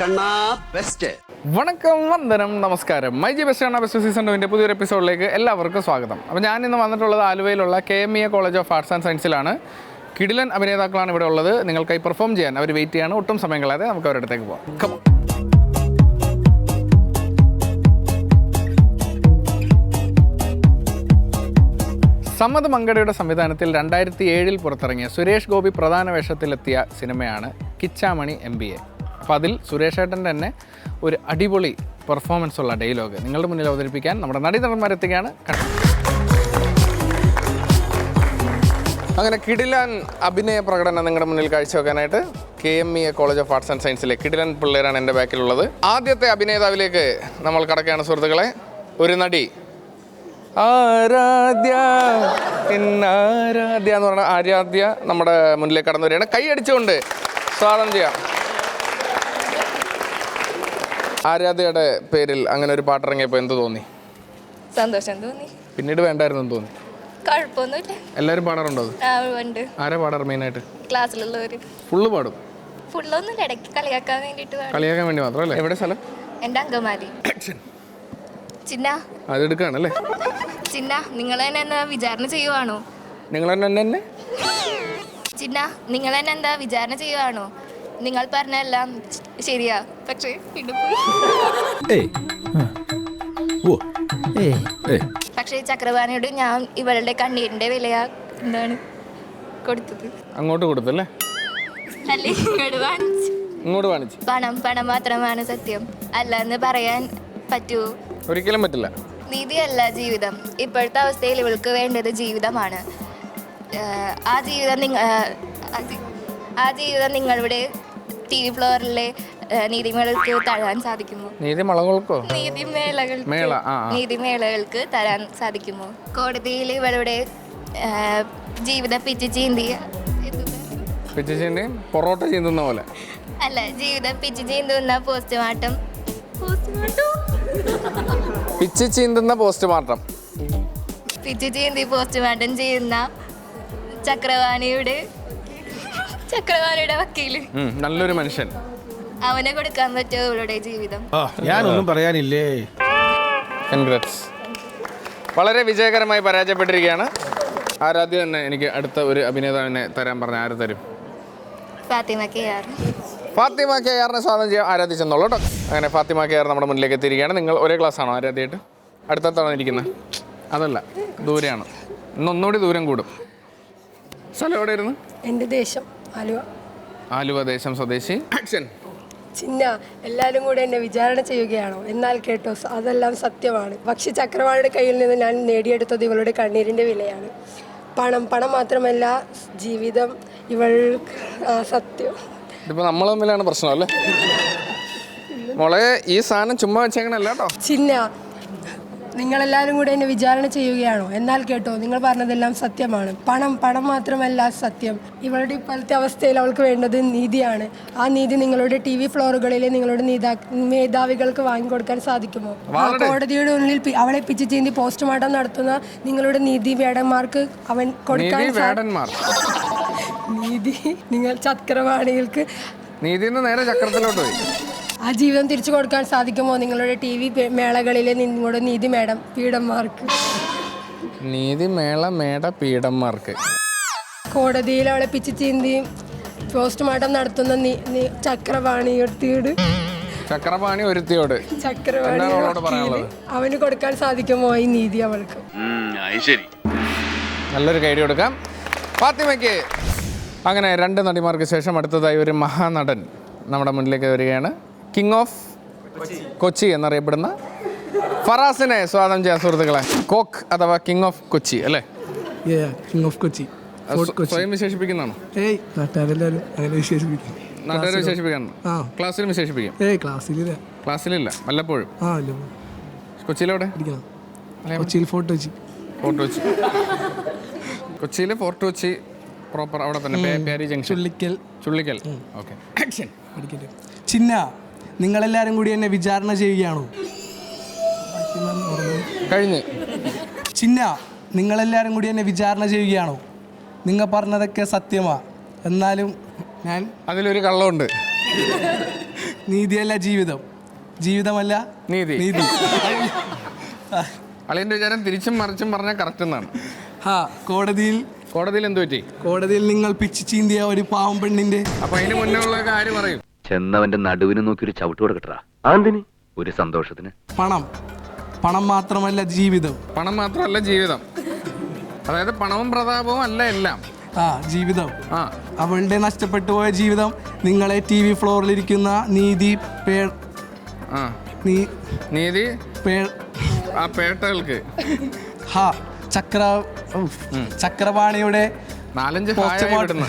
കണ്ണാ best. വണക്കം, വന്ദനം, നമസ്കാരം. മൈജി ബെസ്റ്റ് കണ്ണാ ബെസ്റ്റ് സീസൺ 2 പുതിയൊരു എപ്പിസോഡിലേക്ക് എല്ലാവർക്കും സ്വാഗതം. അപ്പോൾ ഞാൻ ഇന്ന് വന്നിട്ടുള്ളത് ആലുവയിലുള്ള KMEA college of arts and സയൻസിലാണ്. കിടിലൻ അഭിനേതാക്കളാണ് ഇവിടെ ഉള്ളത്. നിങ്ങൾക്കായി പെർഫോം ചെയ്യാൻ അവർ വെയിറ്റ് ചെയ്യാണ്. ഒട്ടും സമയം കളയാതെ നമുക്ക് അവരുടെ അടുത്തേക്ക് പോകാം. സമ്മത് മങ്കടയുടെ സംവിധാനത്തിൽ 2007 പുറത്തിറങ്ങിയ സുരേഷ് ഗോപി പ്രധാന വേഷത്തിലെത്തിയ സിനിമയാണ് കിച്ചാമണി MBA. അപ്പോൾ അതിൽ സുരേഷ് ഏട്ടൻ്റെ തന്നെ ഒരു അടിപൊളി പെർഫോമൻസ് ഉള്ള ഡയലോഗ് നിങ്ങളുടെ മുന്നിൽ അവതരിപ്പിക്കാൻ നമ്മുടെ നടീനടന്മാരെത്തുകയാണ്. അങ്ങനെ കിടിലൻ അഭിനയ പ്രകടനം നിങ്ങളുടെ മുന്നിൽ കാഴ്ചവെക്കാനായിട്ട് KMEA college of arts and സയൻസിലെ കിടിലൻ പിള്ളേരാണ് എൻ്റെ ബാക്കിലുള്ളത്. ആദ്യത്തെ അഭിനേതാവിലേക്ക് നമ്മൾ കടക്കുകയാണ് സുഹൃത്തുക്കളെ. ഒരു നടി ആരാധ്യ ആരാധ്യ എന്ന് പറഞ്ഞ ആരാധ്യ നമ്മുടെ മുന്നിലേക്ക് കടന്നു വരികയാണ്. കൈ അടിച്ചുകൊണ്ട് സ്വാഗതം ചെയ്യാം. ആരാധ്യയുടെ പേരിൽ അങ്ങനെ ഒരു പാട്ടിറങ്ങിയപ്പോൾ എന്ത് തോന്നി? സന്തോഷം തോന്നി. പിന്നീട് വേണ്ടായിരുന്നു തോന്നി? കുഴപ്പമൊന്നുമില്ല. എല്ലാവരും പാടാറുണ്ടോ? ഉണ്ട്. ആരാ പാടാറ് മെയിനായിട്ട്? ക്ലാസ്സിലുള്ളവര് ഫുള്ള് പാടും? ഫുള്ളൊന്നും ഇടയ്ക്ക് കളിയാക്കാൻ വേണ്ടിയിട്ട് കളിയാക്കാൻ വേണ്ടി മാത്രമല്ലേ? എവിടെ സ്ഥലം? എൻ്റെ അങ്കമാലി. ചിന്ന അതെടുക്കുകയാണല്ലേ? ചിന്ന നിങ്ങൾ തന്നെ എന്താ വിചാരണ ചെയ്യുവാണോ? നിങ്ങൾ തന്നെ ചിന്ന നിങ്ങൾ തന്നെ എന്താ വിചാരണ ചെയ്യുവാണോ? നിങ്ങൾ പറഞ്ഞെല്ലാം ശരിയാ, പക്ഷേ പക്ഷേ ചക്രവാണിയോട് ഞാൻ ഇവളുടെ കണ്ണീരിന്റെ വിലയാ എന്താണ് കൊടുത്തത്. അങ്ങോട്ട് കൊടുത്തല്ലേ? അല്ലേ ഇങ്ങോട്ട് കാണിച്ചു. പണം മാത്രമാണ് സത്യം, അല്ലെന്ന് പറയാൻ പറ്റുമോ? ഒരിക്കലും പറ്റില്ല. നീതിയല്ല ജീവിതം. ഇപ്പോഴത്തെ അവസ്ഥയിൽ ഇവൾക്ക് വേണ്ടത് ജീവിതമാണ്. ആ ജീവിതം നിങ്ങളുടെ TV ഫ്ലോറിലെ നീതിമേളകൾക്ക് തരാൻ സാധിക്കുമോ? നീതിമേളകൾക്ക് തരാൻ സാധിക്കുമോ? കോടതിയിൽ ഇവളുടെ ജീവിതം പൊറോട്ട ചെയ്യുന്ന പോലെ അല്ല, ജീവിതം പിച്ച് ചീന്തുന്ന പോസ്റ്റ്മോർട്ടം പിച്ച് ചീന്തുന്ന പോസ്റ്റ്മോർട്ടം ചെയ്യുന്ന ചക്രവാണിയുടെ വക്കീല് നല്ലൊരു മനുഷ്യൻ. അവനെ കൊടുക്കാൻ പറ്റുമോ ഇവളുടെ ജീവിതം? ഞാനൊന്നും പറയാനില്ലേ. കൺഗ്രാറ്റ്സ്. വളരെ വിജയകരമായി പരാജയപ്പെട്ടിരിക്കുകയാണ്. ആരാധ്യ തന്നെ എനിക്ക് അടുത്ത ഒരു അഭിനേതാവിനെ തരാൻ പറഞ്ഞ ആര് തരും? ഫാത്തിമ KR സ്വാഗതം ചെയ്യാം. ആരാധ്യ ചെന്നോളൂ കേട്ടോ. അങ്ങനെ ഫാത്തിമ KR നമ്മുടെ മുന്നിലേക്ക് എത്തിയിരിക്കുകയാണ്. നിങ്ങൾ ഒരേ ക്ലാസ്സാണോ ആരാധ്യയായിട്ട്? അടുത്തടുത്താണ് ഇരിക്കുന്നത്? അതല്ല, ദൂരെയാണ്. ഒന്നുകൂടി ദൂരം കൂടും. സ്ഥലം എവിടെയായിരുന്നു? എൻ്റെ ദേശം ആലുവ ദേശം സ്വദേശി. ആക്ഷൻ. ചിന്ന എല്ലാവരും കൂടെ എന്നെ വിചാരണ ചെയ്യുകയാണോ? എന്നാൽ കേട്ടോ, അതെല്ലാം സത്യമാണ്. പക്ഷി ചക്രവാണിയുടെ കയ്യിൽ നിന്ന് ഞാൻ നേടിയെടുത്തത് ഇവളുടെ കണ്ണീരിൻ്റെ വിലയാണ്. പണം മാത്രമല്ല ജീവിതം ഇവൾ സത്യം. ഇതിപ്പോൾ നമ്മൾ തമ്മിലാണ് പ്രശ്നം അല്ലേ മോളെ? ഈ സാധനം ചുമ്മാ വെച്ചേക്കണല്ല കേട്ടോ. ചിന്ന നിങ്ങളെല്ലാവരും കൂടെ എന്നെ വിചാരണ ചെയ്യുകയാണോ? എന്നാൽ കേട്ടോ, നിങ്ങൾ പറഞ്ഞതെല്ലാം സത്യമാണ്. പണം മാത്രമല്ല സത്യം. ഇവളുടെ ഇപ്പോഴത്തെ അവസ്ഥയിൽ അവൾക്ക് വേണ്ടത് നീതിയാണ്. ആ നീതി നിങ്ങളുടെ TV ഫ്ലോറുകളിലെ നിങ്ങളുടെ മേധാവികൾക്ക് വാങ്ങിക്കൊടുക്കാൻ സാധിക്കുമോ? കോടതിയുടെ മുന്നിൽ അവളെ പിച്ച് ചീന്തി പോസ്റ്റ്മോർട്ടം നടത്തുന്ന നിങ്ങളുടെ നീതി വേടന്മാർക്ക് അവൻ കൊടുക്കാൻ നീതി നിങ്ങൾ ചക്രവാണികൾക്ക് നേരെ ചക്രത്തിലോട്ട് പോയി. ആ ജീവിതം തിരിച്ചു കൊടുക്കാൻ സാധിക്കുമോ നിങ്ങളുടെ TV മേളകളിലെ നിങ്ങളുടെ പീഡന്മാർക്ക്? കോടതിയിൽ അവളെ പിച്ച് ചീന്തി പോസ്റ്റ്മോർട്ടം നടത്തുന്ന ചക്രവാണി ഒരുത്തിയോട് അവന് കൊടുക്കാൻ സാധിക്കുമോ ഈ നീതി അവൾക്ക്? നല്ലൊരു കൈഡി കൊടുക്കാം ഫാത്തിമയ്ക്ക്. അങ്ങനെ 2 നടിമാർക്ക് ശേഷം അടുത്തതായി ഒരു മഹാനടൻ നമ്മുടെ മുന്നിലേക്ക് വരികയാണ്. കിങ് ഓഫ് കൊച്ചി എന്നറിയപ്പെടുന്ന ഫറാസിനെ സ്വാഗതം ചെയ്യാൻ സുഹൃത്തുക്കളെ. കോക്ക് അഥവാ കിങ് ഓഫ് കൊച്ചി അല്ലേ? കിങ് ഓഫ് കൊച്ചി സ്വയം വിശേഷിപ്പിക്കുന്നതാണോ? നാട്ടുകാരെ വിശേഷിപ്പിക്കണം. ക്ലാസ്സിലും വിശേഷിപ്പിക്കും? ക്ലാസ്സിലില്ല, വല്ലപ്പോഴും. കൊച്ചിയിലെവിടെ? കൊച്ചിയിൽ ഫോർട്ട് കൊച്ചി പ്രോപ്പർ അവിടെ തന്നെ പ്യാരി ജംഗ്ഷൻ, ചുള്ളിക്കൽ. ഓക്കെ. ആക്ഷൻ. ചിന്ന നിങ്ങളെല്ലാരും കൂടി എന്നെ വിചാരണ ചെയ്യുകയാണോ? കഴിഞ്ഞ്. ചിന്ന നിങ്ങളെല്ലാരും കൂടി എന്നെ വിചാരണ ചെയ്യുകയാണോ? നിങ്ങൾ പറഞ്ഞതൊക്കെ സത്യമാ, എന്നാലും ഞാൻ അതിലൊരു കള്ളമുണ്ട്. നീതിയല്ല ജീവിതം, ജീവിതമല്ല നീതി. നീതി. അളിയൻ്റെ വിചാരം തിരിച്ചും മറിച്ചും പറഞ്ഞാൽ കറക്റ്റ് എന്നാണ്. ഹാ കോടതിയിൽ എന്ത് പറ്റി? കോടതിയിൽ നിങ്ങൾ പിച്ച് ചീന്തിയ ഒരു പാവം പെണ്ണിന്റെ. അപ്പൊ അതിന് മുന്നേ ഉള്ള കാര്യം പറയും. ചെന്നവന്റെ നടുവിന് നോക്കി ഒരു ചവിട്ട് കൊടുക്കട്ടാ. അതെന്തിന്? ഒരു സന്തോഷത്തിന്. പണം മാത്രമല്ല ജീവിതം. പണം മാത്രമല്ല ജീവിതം. അതായത് പണവും പ്രതാപവും അല്ല എല്ലാം. ജീവിതം. ആ, അവളുടെ നഷ്ടപ്പെട്ടു പോയ ജീവിതം നിങ്ങളെ TV ഫ്ലോറിലിരിക്കുന്ന നീതി നീതി ആ പേട്ടകൾക്ക് ചക്രപാണിയുടെ 4-5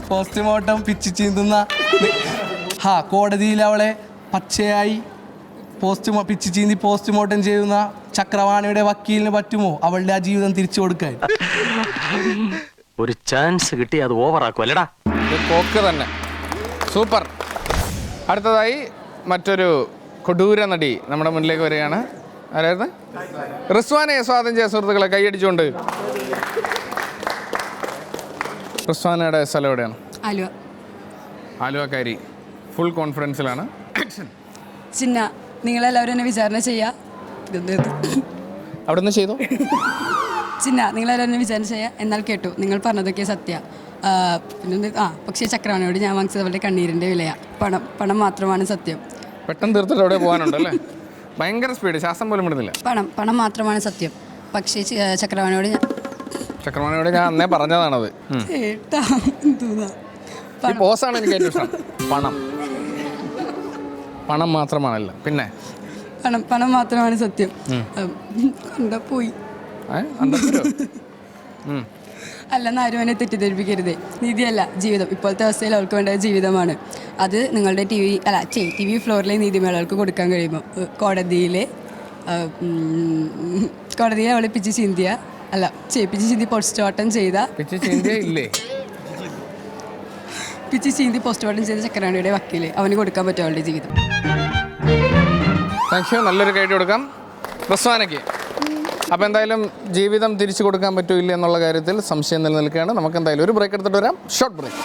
പോസ്റ്റ്മോർട്ടം പിച്ച് ചീന്തുന്ന കോടതിയിൽ അവളെ പച്ചയായി പിച്ച് ചീന്തി പോസ്റ്റ്മോർട്ടം ചെയ്യുന്ന ചക്രവാണിയുടെ വക്കീലിന് പറ്റുമോ അവളുടെ ആ ജീവിതം തിരിച്ചു കൊടുക്കാൻ? ഒരു ചാൻസ് കിട്ടി അത് ഓവറാക്കും അല്ലടാ. പോക്ക് തന്നെ. സൂപ്പർ. അടുത്തതായി മറ്റൊരു കൊടൂര നടി നമ്മുടെ മുന്നിലേക്ക് വരികയാണ്. ആരായിരുന്നു? റിസ്വാനെ സ്വാഗതം ചെയ്യാൻ സുഹൃത്തുക്കളെ കൈയടിച്ചുകൊണ്ട്. റിസ്വാനയുടെ സ്ഥലം എവിടെയാണ്? ആലുവ. ആലുവക്കാരി. ഫുൾ കോൺഫിഡൻസിലാണ്. ചിന്ന, നിങ്ങളെല്ലാവരും എന്നെ വിചാരണ ചെയ്യുക. അവിടെ നിന്ന് ചെയ്തോ? ചിന്ന, നിങ്ങളെല്ലാവരും എന്നെ വിചാരണ ചെയ്യുക. എന്നാൽ കേട്ടു, നിങ്ങൾ പറഞ്ഞതൊക്കെ സത്യ. പിന്നെ പക്ഷേ ചക്രവാണിയോട് ഞാൻ വാങ്ങിച്ചത് അവരുടെ കണ്ണീരിൻ്റെ വിലയാ. പണം മാത്രമാണ് സത്യം. പെട്ടെന്ന് തീർത്തിട്ട് അവിടെ പോകാനുണ്ടല്ലേ? ഭയങ്കര സ്പീഡ്, ശ്വാസം പോലും വിടുന്നില്ല. പണം മാത്രമാണ് സത്യം. പക്ഷേ ചക്രവാണിയോട് ഞാൻ അന്നേ പറഞ്ഞതാണത്. ചേട്ടാ ഈ പോസാണ് എനിക്ക് ഏറ്റവും ഇഷ്ടം. പണം മാത്രമാണല്ലോ. പിന്നെ പണം മാത്രമാണ് സത്യം. എന്താ പോയി അല്ലെന്ന് ആരും എന്നെ തെറ്റിദ്ധരിപ്പിക്കരുതേ. നീതിയല്ല ജീവിതം. ഇപ്പോഴത്തെ അവസ്ഥയിൽ അവൾക്ക് വേണ്ട ജീവിതമാണ്. അത് നിങ്ങളുടെ TV ഫ്ലോറിലെ നീതിമേളകൾക്ക് കൊടുക്കാൻ കഴിയുമ്പോൾ കോടതിയിലെ അവളെ പിച്ച് ചീന്തിയ പിച്ച് ചീന്തി പോസ്റ്റ്മോർട്ടം ചെയ്ത പിച്ച് ചീന്തി പോസ്റ്റ്മോർട്ടം ചെയ്ത ചക്രവാണിയുടെ വക്കീല് അവന് കൊടുക്കാൻ പറ്റും അവളുടെ ജീവിതം. Thank you. നല്ലൊരു കൈ കൊടുക്കാം റിസ്വാനയ്ക്ക്. അപ്പോൾ എന്തായാലും ജീവിതം തിരിച്ചു കൊടുക്കാൻ പറ്റൂല്ല എന്നുള്ള കാര്യത്തിൽ സംശയം നിലനിൽക്കുകയാണ്. നമുക്ക് എന്തായാലും ഒരു ബ്രേക്ക് എടുത്തിട്ട് വരാം. Short break.